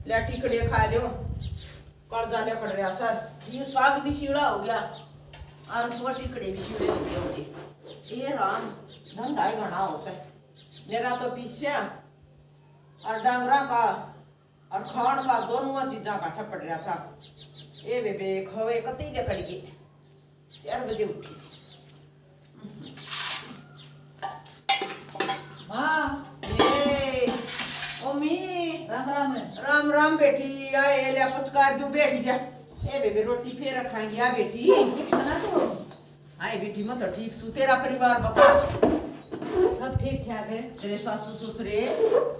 ले टिकड़े खा लियो कल जाने पड़ रहा सर ये साग भी शीड़ा हो गया और वो टिकड़े भी शीड़े हो गए होंगे ये राम धंधा ही घना हो से मेरा तो पीछे और डांगरा का और खान का दोनों चीजा का सब पड़ रहा था ये बेबे खवे कती ले कड़ी गई 4 बजे उठी हाँ ये ओमी राम राम राम राम बेटी आए ले पुचकार जो बैठ जा ए बेबे रोटी फिर रखाएंगे आ बेटी ठीक सुना तो आए बेटी मत ठीक सु तेरा परिवार बता सब ठीक ठाक है तेरे सासू ससुरे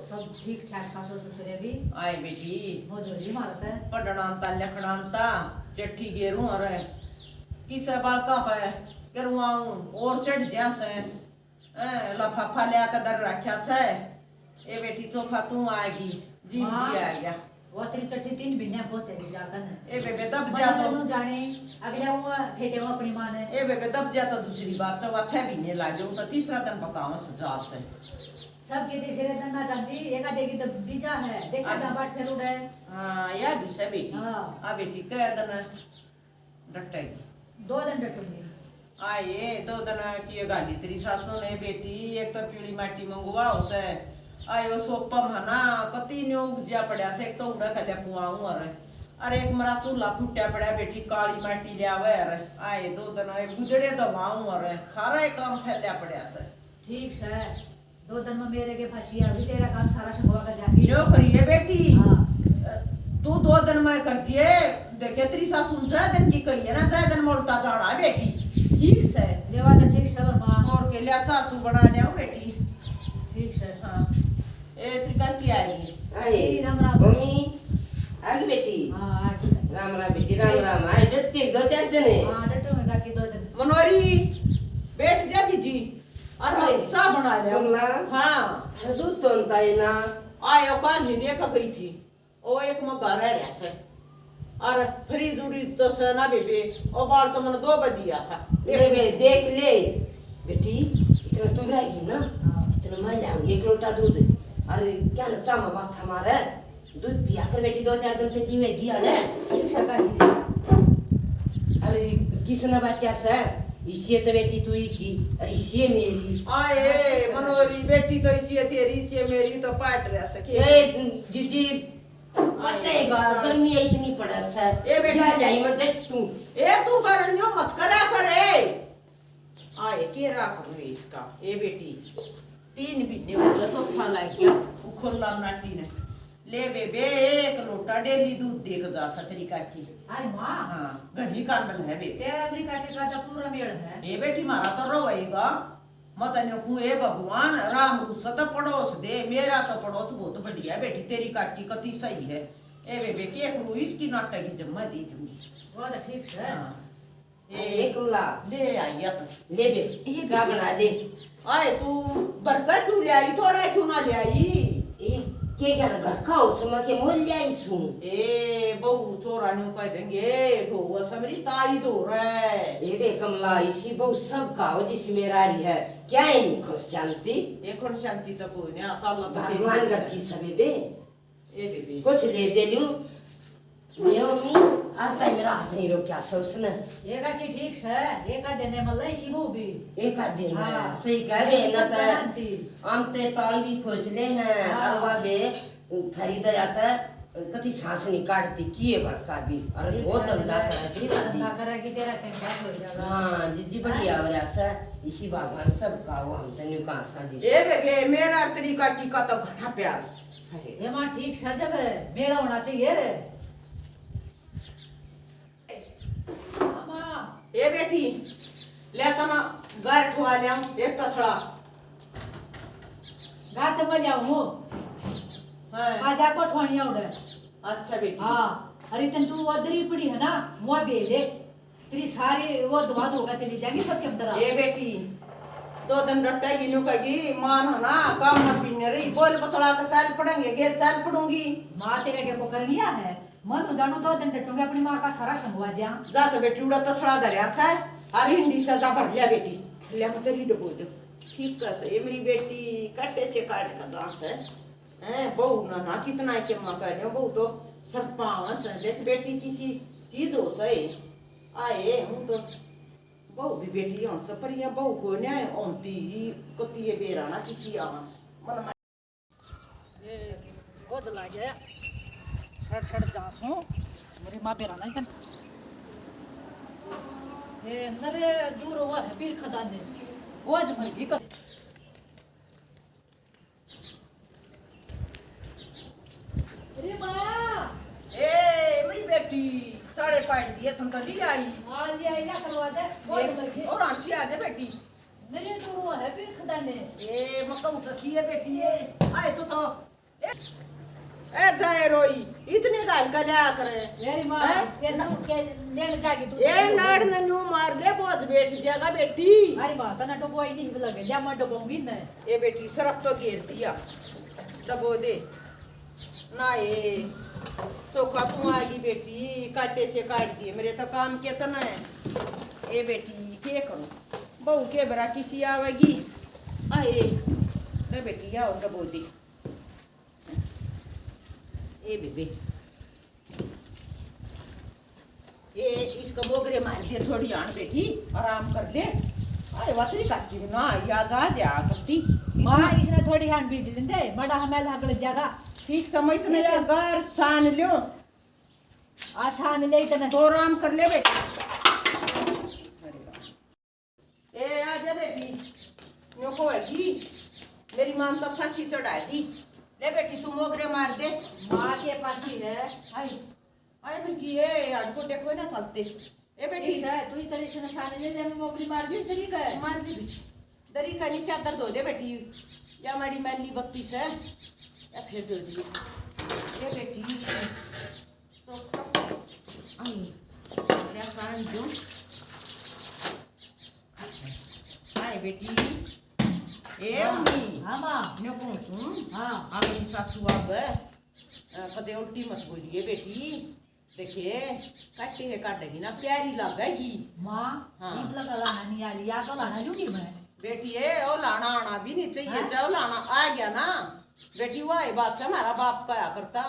सब ठीक ठाक सासू ससुरे भी आए बेटी मजूरी मारता है पढ़नांता लिखनांता चिट्ठी गेरू और किसे बालका पे करूँ आऊं और चढ़ जा से लफाफा ले कदर रखा से ए बेटी चोखा तू आएगी जी आ गया वो तेरी चट्टी 3 महीने पहुंचेगी जाकर ए बेबे दब जा तो जाने अगले वो फेटे वो अपनी मां ने ए बेबे दब जा तो दूसरी बात तो अच्छा भी नहीं लाजो तो तीसरा दिन बताओ सजा से सब के तीसरे दिन ना जानती एक आधे की तो बीजा है देखा जा बाट फिर उड़े हां या दूसरा बेटी हां आ बेटी कह देना डटेगी 2 दिन डटूंगी आए 2 दिन की गाली तेरी सासू ने बेटी एक तो पीली माटी मंगवा उसे आयो सोपम है ना कती ने उगजिया पड़ा से एक तो उड़ा खले पुआऊं अरे एक मरा चूल्हा फुट्या पड़ा बेटी काली माटी ले आवे अरे आए 2 दिन एक गुजड़े दवाऊं अरे सारा एक काम फैलिया पड़ा से ठीक है 2 दिन में मेरे के फांसी अभी तेरा काम सारा संगवा का जाके जो करिए बेटी हां तू 2 दिन में कर दिए देखे तेरी सासू जा दिन की कही है ना जा दिन में उल्टा जाड़ा बेटी ठीक से लेवा तो ठीक है मां और के लिया चाचू बना ले बेटी ठीक है हां ए त्रिका की आएगी आई राम राम मम्मी आगे बेटी हां राम राम बेटी राम राम आई डरते 2-4 दिन है हां डटूंगा काकी 2 दिन मनोरी बैठ जा जी और मैं चाय बना ले कमला हां अरे दूध तो अंता है ना आयो का नहीं देखा गई थी ओ एक मगा रह रहा से और फ्रीज उरीज तो सना बेबे ओ बाल तो मैंने 2 बदिया था ले बे देख ले बेटी इतना तू रहेगी ना इतना मैं लाऊंगी 1 लोटा दूध अरे क्या ना चामा बात हमारा दूध पिया कर बेटी 2-4 दिन से जीवेगी अरे ठीक है काकी अरे किसने बाटिया से इसी तो बेटी तू ही की अरे इसी मेरी आए मनोरी बेटी तो इसी है तेरी इसी है मेरी तो पाट रहा सके ए जीजी पटेगा गर्मी इतनी पड़ा सर ए बेटी जा जाई मत देख तू ए तू करनियो मत करा करे आए केरा करो इसका ए बेटी 3 महीने हो गए तो खा लाग गया उखोला नाटी ने ले बेबे 1 लोटा डेली दूध देख जा सतरी काकी अरे मां हां घड़ी कान है बेबे तेरा अपनी काकी का तो पूरा मेल है ए बेटी मारा तो रोएगा मत ने कु ए भगवान राम रुसत पड़ोस दे मेरा तो पड़ोस बहुत बढ़िया बेटी तेरी काकी कति सही है ए बेबे के करू इसकी नाटक की जम्मा दे दूंगी वो तो ठीक है हां एक ला ले आइया तो ले बे चाय बना दे आए तू बरकत क्यों ले आई थोड़ा क्यों ना ले आई ए के क्या ना घर का उसमें के मोल ले आई सु ए बहु चोरानी कह देंगे ढो समरी ताई दो रे ए बे कमला इसी बहु सब का हो जिस मेरा रही है क्या है नहीं खुश शांति एक शांति तो कोई नहीं चल भगवान का की सब बे ए बेबी कुछ ले दे लू ये मम्मी आज तक मेरा हाथ नहीं रोक्या उसने एक की ठीक है एक दिन में लई शिबू भी एक आध दिन में हाँ। सही कह बे ना तो बनाती। हम ते ताल भी खोज ले हैं हाँ। अरवा बे खरीद जाता कति सांस नहीं काटती किए भड़का भी अरे बहुत धंधा करती धंधा करेगी तेरा टेंशन हो जाएगा हाँ जीजी बढ़िया हो रहा सा इसी भगवान सब का वो हम तने कहां सा दी ए बेबे मेरा तरीका की का तो घना प्यार अरे ये मां ठीक है जब मेरा होना चाहिए रे मां ए बेटी ले तो ना गाय ठुआ ले एक तसड़ा गात में जाऊं हूं हां आजा को ठोनिया उड़े अच्छा बेटी हां अरे तन तू वदरी पड़ी है ना मुआ बेले तेरी सारी वो दुआ धोगा चली जाएंगी सब के अंदर ए बेटी 2 दिन डट्टा गिनो कगी मान है ना काम ना पीने रही बोल बतला के चाल पड़ेंगे गेल चाल पड़ूंगी मां तेरे के को कर लिया है मन हो जानो 2 दिन डटूंगे अपनी मां का सारा संगवा जा जा तो बेटी उड़ा तसड़ा दरिया सा अरे हिंदी सजा भर लिया बेटी ले मत री डबो दो ठीक है ये मेरी बेटी काटे से काट का दांत है बहू ना कितना के माँ कह रहे हो बहू तो सरपांच देख बेटी किसी चीज हो सही आए हूँ तो बहू भी बेटी हूँ पर यह बहू को न्याय ओमती कती ये बेराना किसी आवाज मन में ये बहुत जला गया सड़ सड़ जासू मेरी माँ बेराना ही ये नरे दूर हुआ है पीर खदान ने वो आज मर गई अरे माँ ए मेरी बेटी साढ़े काट दिए तुम तो ली आई हाँ ले आई ना करवा दे बहुत मर गई और आंसी आ जा बेटी नरे दूर हुआ है पीर खदान ने ए मक्का उतसी है बेटी ये आए तो ए जाए रोई इतने गाल का लिया करे मेरी माँ ये तू के लेने जागी तू ए लाड़ ने न्यू मार ले बहुत बैठ जाएगा बेटी अरे माँ तना तो बोई नहीं लगे जा मैं डबोंगी ना ए बेटी सरफ तो घेर दिया डबो दे ना ये चोखा तू आएगी बेटी काटे से काट दिए मेरे तो काम कितना है ए बेटी के करूं बहू के बरा किसी आवेगी आए ए बेटी आओ डबो दे ए बेबी ये इसका बोगरे मार दिए थोड़ी आन बेटी आराम कर ले अरे वातरी काटी ना याद आ जा करती माँ इसने थोड़ी हान बीज लेंदे बड़ा हमें लागल जगह ठीक समय तो नहीं अगर सान लियो आसान ले इतने तो आराम कर ले बेटी ए आ जा बेटी नो को है मेरी मां तो फांसी चढ़ा दी ले बेटी तू मोगरे मार दे माँ के पास ही है आई आई फिर की है अड़को टेको ना चलते ए बेटी ठीक है तू ही तरह से साने ले ले मोबरी मार दी तरी का मार दी दरी का नीचे चादर धो दे बेटी या हमारी मैली बत्ती से या फिर धो दी ए बेटी तो आई मेरा कान जो आई बेटी ए अम्मी हाँ माँ न्यो कौन हाँ आपकी सासू अब कदे उल्टी मत बोलिए बेटी देखिए काटी है काटेगी ना प्यारी लगेगी माँ हाँ। ईद लगा लाना नहीं आ लिया तो लाना जूटी मैं बेटी है ओ लाना आना भी नहीं चाहिए जब लाना आ गया ना बेटी वही बात से हमारा बाप कहा करता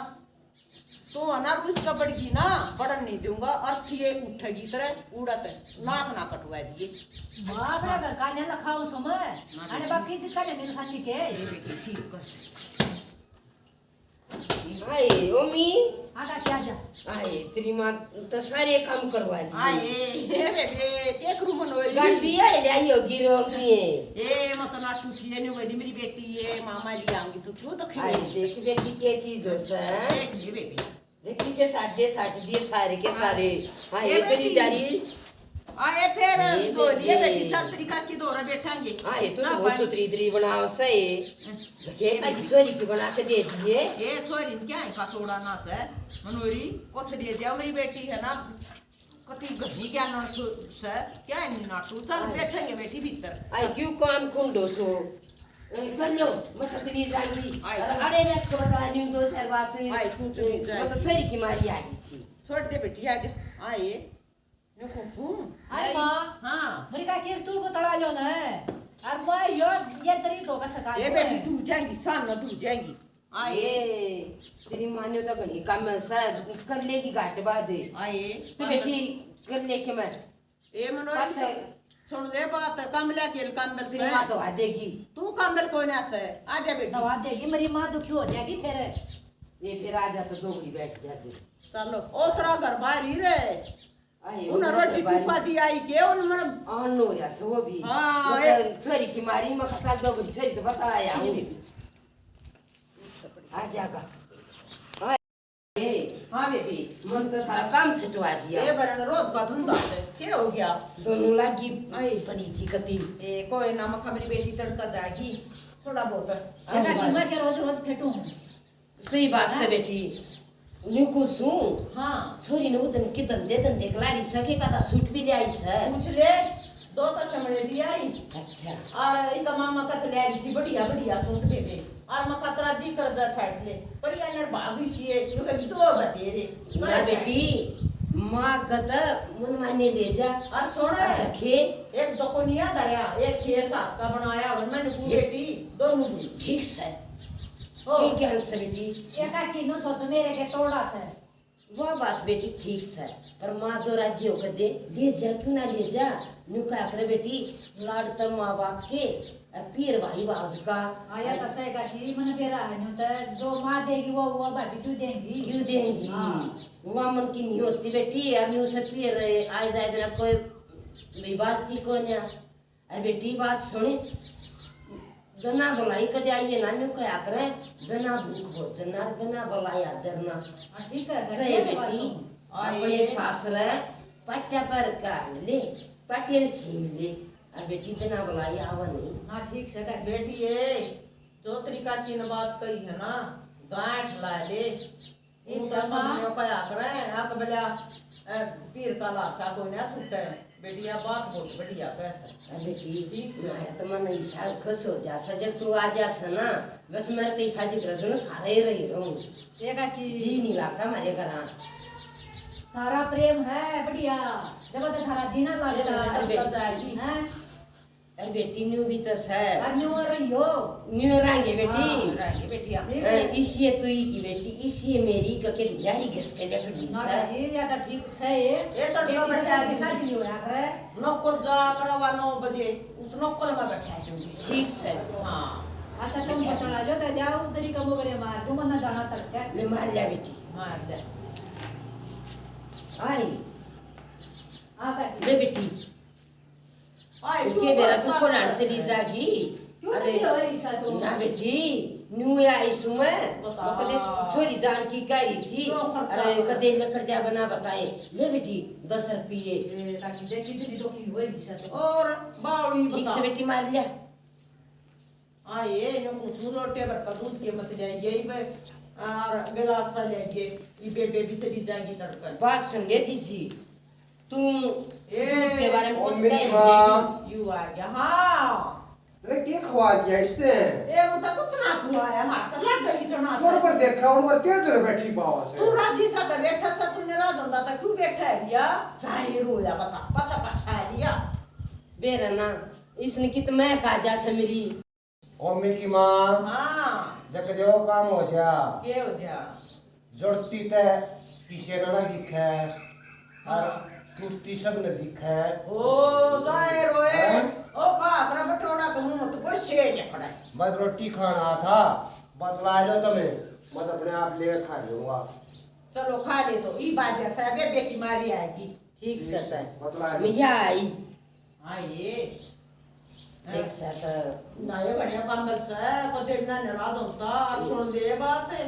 तो अनार उसका बढ़गी ना बढ़न नहीं दूंगा अर्थी उठेगी तरह उड़त नाक ना कटवा दिए माँ अपना घर का ने लखाओ समय अरे बाकी जिसका ने मिल खाती के ये बेटी ठीक कर आए ओमी आगा क्या जा आए तेरी माँ तो सारे काम करवा दी आए ये बेबे केक रूम नोरी घर भी आए ले आई होगी रोमी ए मत ना टूटी है नहीं वही मेरी बेटी है मामा ले आऊंगी तो क्यों तो आए देख बेटी के चीज हो सर देख ले बेबी देखी से साढ़े दिए सारे के सारे आए ये करी बेटी। जारी आए फिर ये दो लिए बेटी। बेटी छतरी का की दोरा बैठांगे आए तो ना बहुत भाई। सुतरी इतरी बनाओ सही ये देखिए की छोरी की बना के दे दिए ये छोरी क्या है का सोड़ा ना से मनोरी कुछ दे दिया मेरी बेटी है ना कति गधी क्या ना से क्या है ना तू चल बैठेंगे बेटी भीतर आई क्यों काम कुंडो सो कर लो मत तेरी जाएगी आई। अरे मैं आपको बता रही हूँ 2-4 बातें आई, कुछ नहीं जाएगी। मतलब छोरी की मारी आ गई थी छोड़ दे बेटी आज आए देखो फूम अरे माँ हाँ मेरी का के तू बतड़ा लो ना और मैं ये तरी तो का सका ये बेटी तू जाएगी सान ना तू जाएगी आए ये तेरी मान्यो तो घनी काम में सर कर लेगी घाट बात आए तू बेटी कर ले के मैं ए मनोरी सुन ले बात कमला के कमल तेरी माँ तो आ देगी तू कमल कोई ना से आजा बेटी दवा देगी मेरी माँ दुखी हो जाएगी फिर ये फिर आ जाता दोगली बैठ जाती चलो ओतरा घर बाहर ही रे आए उन रोटी टुका दी आई के उन मन अन्नो रे सो वो भी हाँ, मतलब छोरी की मारी मैं कसा दोगली छोरी तो बताया हूँ आ जाएगा हाँ बेबी मन तो थारा काम छुटवा दिया ये बरन रोज का धुंधा है क्या हो गया दोनों लगी आई। पड़ी थी कती ए कोई नमक मेरी बेटी तड़का जाएगी थोड़ा बहुत ऐसा कि मैं क्या रोज रोज फेटूं सही बात से बेटी निको सु हाँ छोरी ने उदन कितन दे दन देख लारी सके का सूट भी ले आई सर पूछ ले दो तो चमड़े दी आई अच्छा और इनका मामा का तो ले आई थी बढ़िया बढ़िया सूट बेबे और मैं कतरा जी कर दा छाट ले पर यार नर भागी सी है नु के दो बते रे ना बेटी माँ गत मन माने ले जा और सुन रखे एक दोकोनिया दरिया एक 6-7 का बनाया और मैंने पूरी बेटी दोनों दी ठीक सर हो। के ज्ञान से बेटी एका किनो सोच मेरे के तोड़ा से वो बात बेटी ठीक है पर माँ जो राज्य होकर दे ले जा क्यों ना ले जा न्यू क्या करे बेटी लाड तो माँ बाप के और पीर भाई बाज का आया तो सही का कि मन बेरा है न्यू तो जो माँ देगी वो बाकी तू देंगी क्यों देंगी हाँ। वहाँ मन की नहीं होती बेटी अब न्यू से पीर आए जाए बिना कोई विवास्ती को ना अरे बेटी बात सुनी बिना बुलाई कदे आइए ना न्यू क्या करे बिना भूख भोजना बिना बुलाई आदरना हाँ, ठीक है सही बेटी अपने सासरे पट्टा पर काट ले पट्टे सीम ले अब बेटी बिना बुलाई आवा नहीं ना ठीक से का बेटी ये जो तरीका चीन बात कही है ना गांठ ला ले एक उनका समा- सब में क्या करे आक बला पीर का लाशा को ना छूटे बेटिया बात बहुत बढ़िया कैसे अब बेटी ठीक से। तुम्हारा तो मन ऐसा खुश हो जा जब तू आ जा ना बस मैं तो ऐसा जिक्र सुन थारे रही रहूं एका कि जी नहीं लगता हमारे घर थारा प्रेम है बढ़िया जब तक थारा जीना लगता ये है तो जाएगी हैं अरे बेटी न्यू भी तो है और न्यू रही हो न्यू रहेंगे बेटी रहेगी बेटिया ठीक है इसी तू ही की बेटी इसी मेरी कके यारी घिस के लेकर ना है ये या तो ठीक से ये तो बेटी बैठा के है साथ ही होया करे नौकर जा करवा 9 बजे उस नौकर में बैठा है ठीक है हाँ अच्छा तुम बता जो तो जाओ उधर कम करे मार तुम ना जाना तक है ले मार लिया बेटी मार दे आई आ का ले बेटी आई के बेरा तू को नान चली जागी क्यों नहीं हो ऐसा तो ना बेटी न्यू आई सुमे बता। कदे छोरी जान की करी थी क्यों करता अरे है? कदे लकड़ जा बना बताए ले बेटी 10 रुपये ए ताकि देखी थी तो की हुई ऐसा तो और बावड़ी ठीक बता से बेटी मार लिया आए नो कुछ रोटे पर का दूध के मत जाए यही पे और गिलास सा लेके ये बेबे भी चली जाएगी तड़का बात सुन ले जीजी तुम ए, दूध के बारे में ओ कुछ मेरी कह माँ। रही यू आ गया हाँ अरे क्या खवा दिया इसने ए वो तो कुछ ना हुआ है मार लग गई तो ना तोर पर देखा और पर क्या तेरे बैठी बावा से तू राजी सा तो बैठा सा तूने राज होता था क्यों बैठा है रिया चाहे रोया बता पचा पचा है रिया बेरा ना इसने कित मैं का जा समिरी ओ मेरी माँ हाँ जब जो काम हो जा ये हो जा जोड़ती ते पीछे ना दिखे और टूटती सब न दिखे ओ जाए रोए हैं? ओ का अकरा बटोड़ा का मुंह तो कोई शेर नहीं खड़ा है बस रोटी खाना था बतला लो तुम्हें मैं तो अपने आप ले खा लूंगा चलो खा ले तो ई बाजे से बेबे की मारी आएगी ठीक से बतला लो। मिया आई हाँ ये एक साथ ना ये बढ़िया बंदर से को देखना नाराज होता अब सुन दे बात है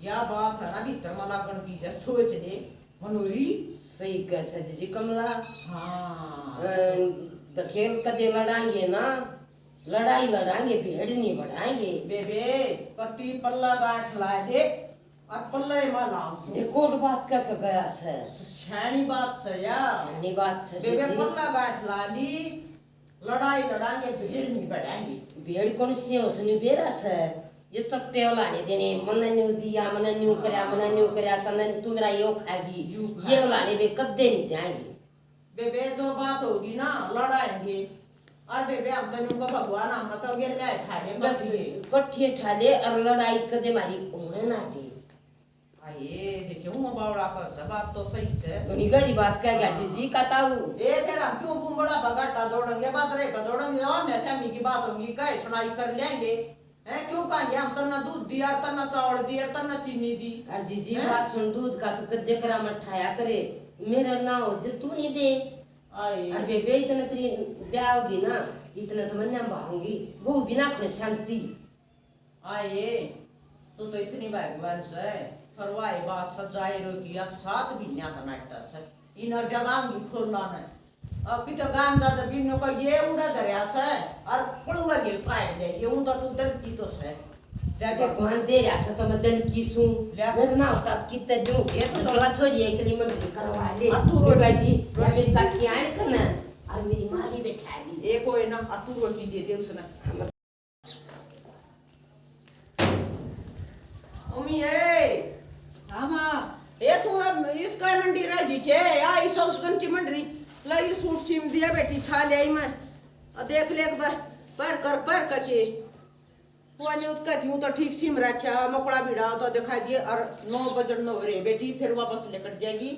या बात है ना भीतर मला कन की जा सोच ले मनोरी सही कह सजी कमला हाँ तो खेल कदे लड़ाएंगे ना लड़ाई लड़ाएंगे भेड़ नहीं बढ़ाएंगे बेबे कति पल्ला गांठ ला दे और पल्ले मालाम देखो बात क्या कह गया से छानी बात से या सही बात से बेबे दीदी। पल्ला गांठ ला ली लड़ाई लड़ाएंगे भीड़ नहीं बढ़ाएंगे भेड़ कौन सी है उसने बेरा से ये चट्टे वाला नहीं देने मन न्यू दिया मन न्यू करया तने तू मेरा यो खाएगी ये वाला नहीं बे कद्दे नहीं देंगे बेबे जो बात होगी ना लड़ाएंगे और बेबे अब तो उनका भगवान हम तो ये ले खाने बस कट्ठे ठाले और लड़ाई कदे मारी होने ना दे आये देखियो मैं बावड़ा कर सब बात तो सही है उन्हीं गरी बात कह गया जी कहताऊ ए फिर हम क्यों बुमबड़ा बगाटा दौड़ेंगे बात रे का दौड़ेंगे हम ऐसा मी की बात होगी कहे सुनाई कर लेंगे हैं क्यों कहेंगे हम तो ना दूध दिया तो ना चावल दिया तो ना चीनी दी और जी हैं? बात सुन दूध का तू कद्दे करा मत ठाया करे मेरा ना हो जो तू नहीं दे आये और बेबे इतना तेरी ब्याह होगी ना इतना तो मैं नाम बाहूंगी वो बिना खुश शांति आये तू तो इतनी भाग्यवान से फरवाई बात सजाए रोकिया 7 महीना का नाटक से इन जगाम की खोलना है अब कि तो गाम दादा बिन्नो का ये उड़ा दरिया से और पड़ुआ गिर पाए दे ये उनका तू दल की तो से जाके भगवान दे रहा से तो मैं दिल की सुन ले। मैं ना उसका कितना दूं ये तो उसके बाद छोड़ी एक लिमिट करवा ले अब तू मेरा रोटी- जी या मेरी काकी आए करना और मेरी माँ भी बैठा दी एक कोई ना अतु रोटी दे दे उसने मम्मी हां मां ए तू इसका मंडी राजी के या इस उसकन की मंडी ला ये सूट सीम दिया बेटी था ले आई मैं और देख ले एक बार पर कर के वो नहीं कहती हूँ तो ठीक सिम रखा मकड़ा भिड़ा तो दिखा दिए और 9 बजन 9 रे बेटी फिर वापस लेकर जाएगी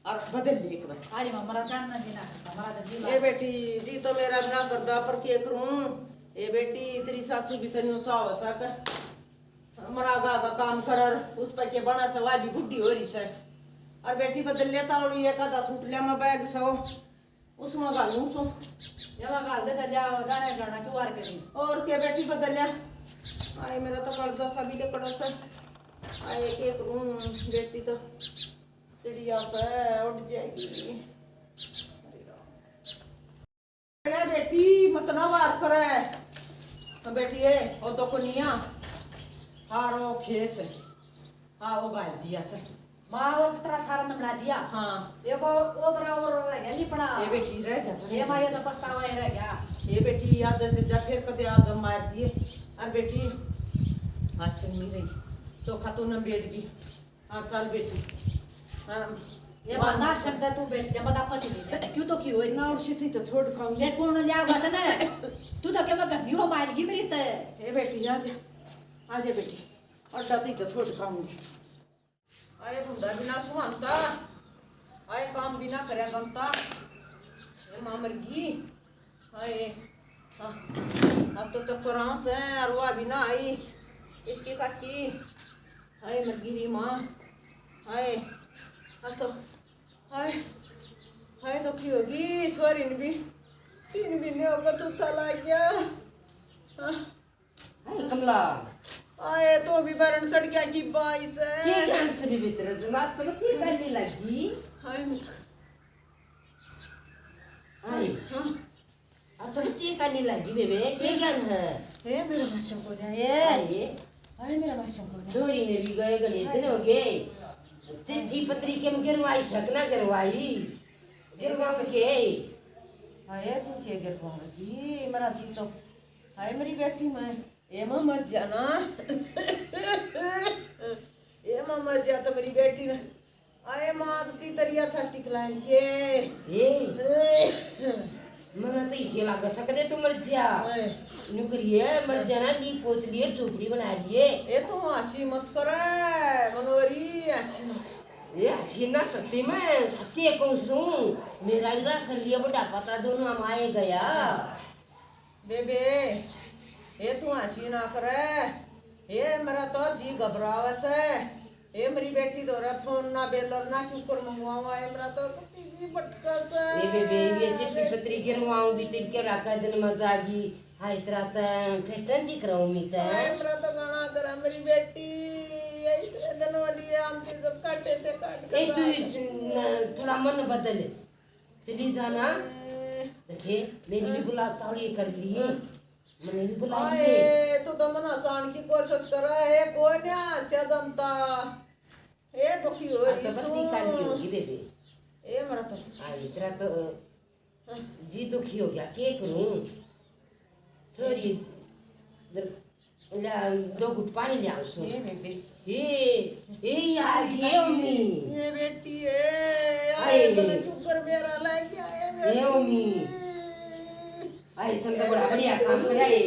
और बदल ली एक बार। अरे हमारा जानना जी ना हमारा तो जी ये बेटी जी तो मेरा ना करदा पर के करूं ये बेटी तेरी सासू भी तनी चाव सक हमारा गा का काम कर उस पर के बना सवा भी बुढ़ी हो रही है और बेटी बदल लेता और ये का सूट लिया मैं बैग सो उसमें गालूं सो ये मैं गाल दे जाओ जाने जाना क्यों वार करी और के बेटी बदल लिया आए मेरा तो कर्जा सभी ले पड़ा से आए के करूं बेटी तो चिड़िया से उठ जाएगी। अरे बेटी मत ना बात करे बेटी है और तो को निया हारो खेस हाँ वो गाल दिया से माँ और तेरा सारा में बना दिया हाँ ये वो बरा और रह गया नहीं पड़ा ये बेटी रह गया ये माँ ये तो पछतावा ही रह गया ये बेटी याद है जा फिर कदे याद मार दिए और बेटी आज से नहीं रही तो खातू न बैठ गई हाँ चल बेटी हाँ ये बता सकता तू बैठ जा बता पति नहीं क्यों तो क्यों ना और सीधी तो छोड़ खाऊंगी ये कौन लिया बात ना तू तो क्या मैं गड्डी हो मारेगी मेरी ते ए बेटी आ जा बेटी और दादी तो छोड़ खाऊंगी आए बुंदा बिना सुहानता आए काम बिना करे दंता ये मां मर गई आए हाँ अब तो चक्करां से अरवा बिना आई इसकी काकी आए मर गई री मां आए अब तो आए आए तो की होगी छोरी ने भी 3 महीने होगा तू तला गया हाँ हाय कमला आए तो भी बरन चढ़ गया की बाइस के है जान से भी भीतर दिमाग पर की करने लगी हाय हाय हाँ अब तो की करने लगी बेबे के ज्ञान है हे मेरा भाषण को ना ये हाय हाय मेरा भाषण को ना छोरी ने भी गए गले दिन हो गए चिट्ठी पत्री के गिरवाई सकना गिरवाई गिरवाओ के हाय तू क्या गिर पाऊंगी मेरा जी तो हाय मेरी बेटी मैं ये मां मर जाना ये मां मर जा तो मेरी बेटी ने आए मां की तरिया छाती खिलाई ए मना तो इसे लगा सकते तू मर जा हाय नुकरिए मर जाना नी पोतली झोपड़ी बना लिए ये तो हंसी मत करे मनोरी हंसी मत ये हसीना सत्य में सच्चे कहूँ सू मेरा इला कर लिया बड़ा पता दोनों हम आए गया बेबे ये तू हंसी ना करे ये मेरा तो जी घबरावा से ये मेरी बेटी दो रे फोन ना बेलर ना क्यों कर मंगवावा है मेरा तो कुत्ती जी भटका से ये बेबे ये चिट्ठी पत्री गिरवाऊं भी तिड़के रखा दिन में जागी हाय तेरा फेटन जी कराऊं मी ते मेरा तो गाना करा मेरी बेटी ये इतने दिन वाली है आंटी जब काटे से काट ए तू थोड़ा मन बदल चली जाना देखे मेरी भी बुला ताड़ी कर लिए मैंने भी बुला लिए आए तो मन हंसाने की कोशिश कर रहा है कोई नहीं अच्छा जनता ये दुखी हो अब रही तो बस निकाली होगी बेबे ये मेरा तो आई तेरा तो जी दुखी हो गया क्या करूं सॉरी ला 2 घुट पानी ले आओ सो ये बेबी ए यार ये उम्मी ये बेटी है आए तो ने चुकर मेरा लेके आए बेटी ये उम्मी आई तुम तो बड़ा बढ़िया काम करा है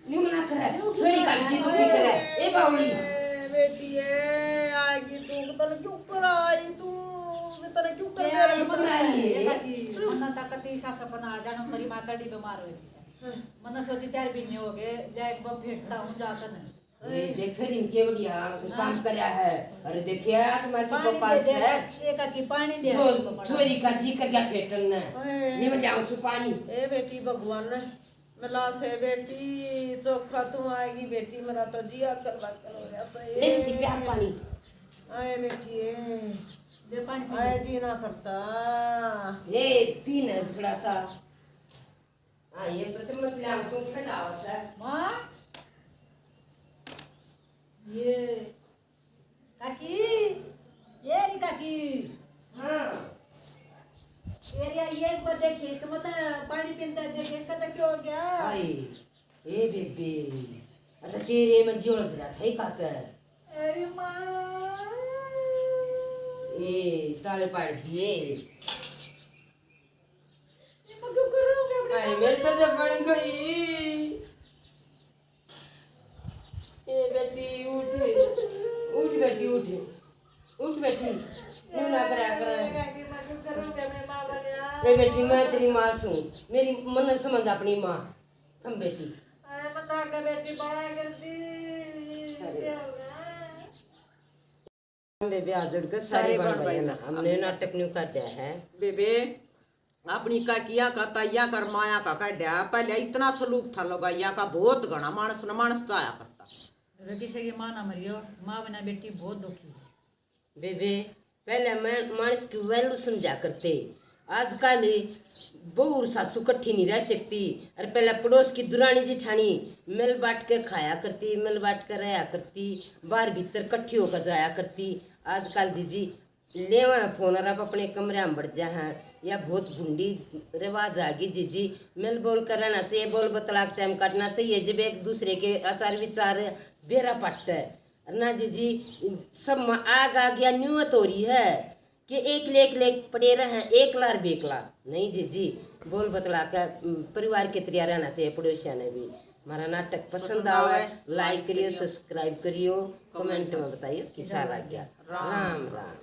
न्यू मना करा छोरी का जी दुखी करा ए बावली बेटी है आएगी तू तने क्यों कर आई तू तने क्यों कर मेरा ये पकड़ा है। ये काकी मन्ना ताकती सासपना जाना मरी माताडी बीमार हुई मन्ना सोची 4 महीने हो गए ले एक बार भेटता हूं जाकर ये देख फिर इनके बढ़िया काम करया है अरे देखिए तुम्हारे पानी पापा दे से दे एक की पानी दे छोरी का जी कर गया फेटन ने नहीं बन जाओ सु पानी ए बेटी भगवान ने मिला से बेटी चोखा तू आएगी बेटी मेरा तो जिया कर ले दी प्यार पानी आए बेटी है दे पानी आए जी ना करता ये पीना थोड़ा सा हाँ ये प्रथम मसला हम सुन फटावा सर मां ये काकी ये री काकी हाँ एरिया ये एक बार देखिए समझ पानी पीता देखिए इसका तो क्या हो गया आई ए बेबे आता तेरे में जोड़ जरा थे काकर अरे मां ए ताले पाड़ दिए ये मैं क्यों करूंगा आई मेरे तो जब बन गई ए बेटी उठ उठ बेटी उठ बेटी यूं ना करा कर ए बेटी मैं तेरी माँ सूं मेरी मन समझ अपनी माँ थम बेटी बेबे आ जुड़ के सारे बन गए ना हमने नाटक न्यू कर दिया है बेबे अपनी का किया का तैया कर माया का कड्या पहले इतना सलूक था लगाइया का बहुत घना मानस न मानस तो आया करता अगर किसी की माँ ना मरियो माँ बिना बेटी बहुत दुखी है। बेबे पहले मैं मानस की वैल्यू समझा करते आजकल बहू और सासू कट्ठी नहीं रह सकती अरे पहले पड़ोस की दुरानी जिठानी मिल बांट कर खाया करती मिल बांट कर रहा करती बाहर भीतर कट्ठी होकर जाया करती आजकल जीजी लेवा फोन अब अपने कमरे में बढ़ जा हैं या बहुत भूडी रिवाज आ गई जीजी मिल बोल कर रहना चाहिए बोल बतला के टाइम काटना चाहिए जब एक दूसरे के आचार विचार बेरा पट है ना जीजी सब आग आ गया न्यूत हो रही है कि एक लेक पड़े रहे एक लार बेकला नहीं जीजी बोल बतला कर परिवार के तरिया रहना चाहिए पड़ोसिया ने भी हमारा नाटक पसंद आवे लाइक करियो सब्सक्राइब करियो कमेंट में बताइयो किसा लग गया राम राम।